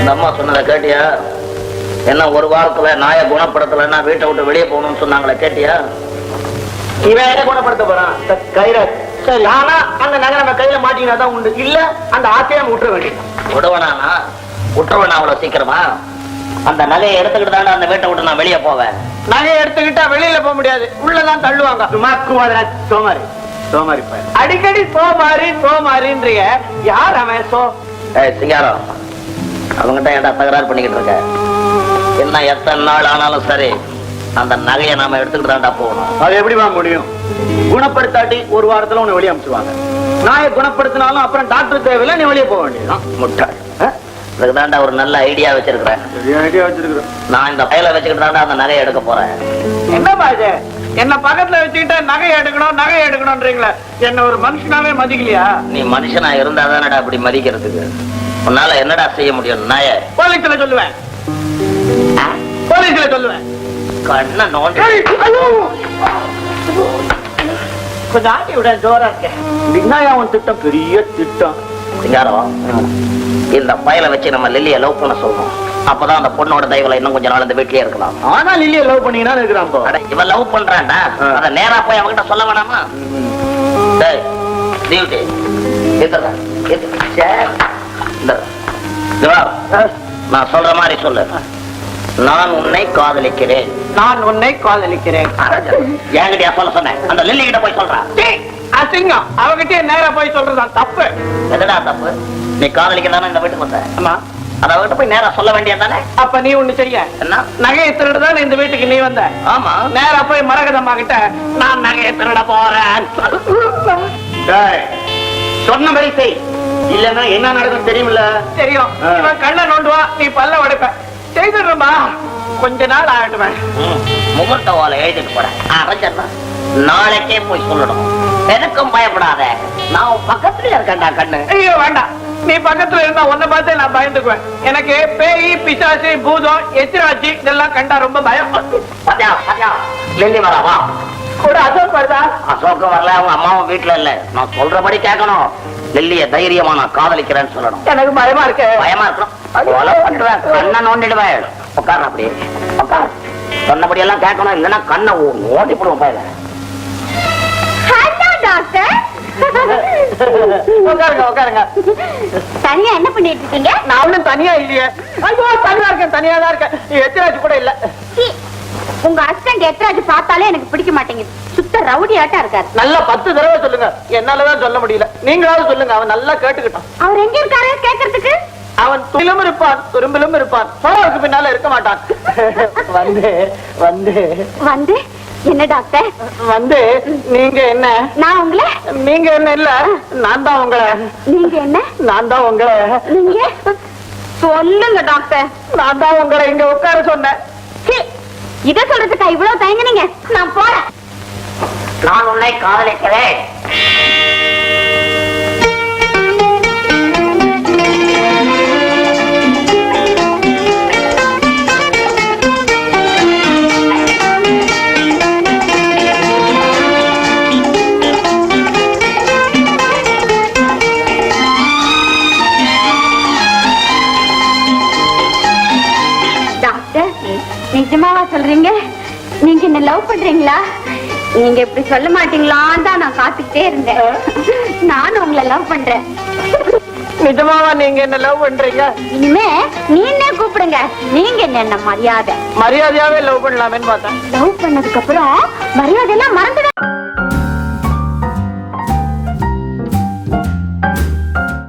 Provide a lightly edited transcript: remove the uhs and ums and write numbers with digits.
இந்த அம்மா சொன்னதை கேட்டியா? என்ன ஒரு வாரத்துல நாய குணப்படுத்தலன்னா வீட்டை விட்டு வெளியே போகணும்னு சொன்னாங்களே, கேட்டியா? இவன் என்ன குணப்படுத்த போறான்? கைராஜ். சரி, ஆனா அந்த நகை நம்ம கையில மாட்டினா தான் உண்டு, இல்ல அந்த ஆசையை விட்டுற வேண்டியது. விடுவனானா? விட்டுருவனா அவ்வளவு சீக்கிரமா? அந்த நகையை எடுத்துக்கிட்டு தானே அந்த வீட்டை விட்டு நான் வெளியே போவேன். நகையை எடுத்துக்கிட்டா வெளியில போக முடியாது, உள்ளதான் தள்ளுவாங்க. சோமாரி சோமாரி அடிக்கடி சோமாரி சோமாரின்றிய யார் அவன்? சிங்காரம், அவங்ககிட்ட ஏன்டா தகராறு பண்ணிக்கிட்டு இருக்க? என்ன எத்தனை நாள் ஆனாலும் சரி அந்த நகையை நாம எடுத்துக்கிட்டு தான்டா போகணும். அது எப்படி வாங்க முடியும்? குணப்படுத்தாட்டி ஒரு வாரத்துல உன்னை வெளியே அனுப்பிச்சுவாங்க. நாயை குணப்படுத்தினாலும் அப்புறம் டாக்டர் தேவையில்லை, நீ வெளியே போக வேண்டியதுதான். முட்டாள். அதுக்கு தாண்டா ஒரு நல்ல ஐடியா வச்சிருக்கிறேன். நான் இந்த பையில வச்சுக்கிட்டு தாண்டா அந்த நகையை எடுக்க போறேன். என்னப்பா இது? என்ன பக்கத்துல வச்சுக்கிட்ட நகை எடுக்கணும் நகை எடுக்கணும்ன்றீங்களா? என்ன ஒரு மனுஷனாவே மதிக்கலையா? நீ மனுஷனா இருந்தா தானடா அப்படி மதிக்கிறதுக்கு. உன்னால என்னடா செய்ய முடியும்? நாய போலீஸ்ல சொல்லுவேன், போலீஸ்ல சொல்லுவேன். கண்ண நோண்டி கொஞ்சம் ஆட்டி விட, ஜோரா இருக்கேன். விநாயகன் திட்டம் பெரிய திட்டம். சிங்காரம், இந்த பையில வச்சு நம்ம லில்லியை லவ் பண்ண சொல்லணும். அப்பதான் அந்த பொண்ணோட தயவுல இன்னும் கொஞ்ச நாள் இந்த வீட்லயே இருக்கலாம். ஆனா லில்லியை லவ் பண்ணீங்கன்னா இருக்கிறான். இவன் லவ் பண்றான்டா, அத நேரா போய் அவன்கிட்ட சொல்ல வேணாமா? நான் சொல்ற மாதிரி சொல்லு. நான் உன்னை காதலிக்கிறேன். நான் உன்னை காதலிக்கிறேன். என்கிட்டயா சொல்ல சொன்னேன்? அந்த லில்லி கிட்ட போய் சொல்றான். அசிங்கம். அவகிட்டே நேரா போய் சொல்றதான் தப்பு. எதுடா தப்பு? நீ காதலிக்கிறான இந்த வீட்டுக்கு வந்த. ஆமா, அத அவகிட்ட போய் நேரா சொல்ல வேண்டியதானே? அப்ப நீ ஒண்ணு செய்ய. என்ன? நகையை திருடுதான் இந்த வீட்டுக்கு நீ வந்த. ஆமா, நேரா போய் மரகதம்மா கிட்ட நான் நகையை திருட போறேன் சொன்னபடி செய். இல்லன்னா என்ன நடக்கும் தெரியுமில்ல? தெரியும். இவன் கண்ணை நோண்டுவா, நீ பல்ல உடைப்ப. செய்துடுறா, கொஞ்ச நாள் ஆகட்டுவேன். முகூர்த்த ஓலை எழுதிட்டு போறேன். நாளைக்கே போய் சொல்லணும். எனக்கும் பயப்படாத, நான் பக்கத்துல இருக்கேன்டா கண்ணு. ஐயோ வேண்டாம், நீ பக்கத்துல இருந்தா உன்னை பார்த்து நான் பயந்துக்குவேன். எனக்கு பேய் பிசாசு பூதம் எச்சிராட்சி இதெல்லாம் கண்டா ரொம்ப பயம். லில்லி வராவா? கூட அசோக் வருதா? அசோக் வரல, அவங்க அம்மாவும் வீட்டுல இல்ல. நான் சொல்றபடி கேட்கணும். லில்லிய தைரியமா நான் காதலிக்கிறேன்னு சொல்லணும். எனக்கு பயமா இருக்கு. பயமா இருக்கணும். கண்ணை நோண்டிடுவேன். உட்கார அப்படியே உட்கார். சொன்னபடி எல்லாம் கேட்கணும், இல்லைன்னா கண்ணை ஓட்டி போடுவோம் பயில. உட்காருங்க உட்காருங்க. தனியா என்ன பண்ணிட்டு இருக்கீங்க? நான் ஒண்ணும் தனியா இல்லையே. ஐயோ, தனியா இருக்கேன், தனியா தான் இருக்கேன். எத்திராஜ் கூட இல்ல. உங்க ஹஸ்பண்ட் எத்திராஜ் பார்த்தாலே எனக்கு பிடிக்க மாட்டேங்குது. சுத்த ரவுடி ஆட்டா இருக்காரு. நல்லா 10 தடவை சொல்லுங்க, என்னாலதான் சொல்ல முடியல. நீங்களாவது சொல்லுங்க, அவன் நல்லா கேட்டுக்கிட்டான். அவர் எங்க இருக்காரு கேக்குறதுக்கு? அவன் துளிலும் இருப்பான், துரும்பிலும் இருப்பான், சோழருக்கு பின்னால இருக்க மாட்டான். வந்து வந்து வந்து என்ன டாக்டர்? வந்து நீங்க என்ன? நான் உங்களை. நீங்க என்ன? இல்ல, நான் தான் உங்களை. நீங்க என்ன? நான் தான் உங்களை. நீங்க சொல்லுங்க டாக்டர். நான் தான் உங்களை இங்க உட்கார சொன்னேன். இத சொல்றதுக்கா இவ்வளவு தயங்குனீங்க? நான் போறேன். நான் உன்னை காதலிக்கிறேன். நிஜமாவா சொல்றீங்க? நீங்க என்ன லவ் பண்றீங்களா? நீங்க இப்படி சொல்ல மாட்டீங்களான்னு தான் நான் காத்துக்கிட்டே இருந்தேன். நானும் உங்களை லவ் பண்றேன். நிஜமாவா நீங்க என்ன லவ் பண்றீங்க? இனிமே நீனே கூப்பிடுங்க. நீங்க என்ன மரியாதை. மரியாதையாவே லவ் பண்ணலாமேன்னு பார்த்தேன். லவ் பண்ணதுக்கு அப்புறம் மரியாதை எல்லாம் மறந்துட.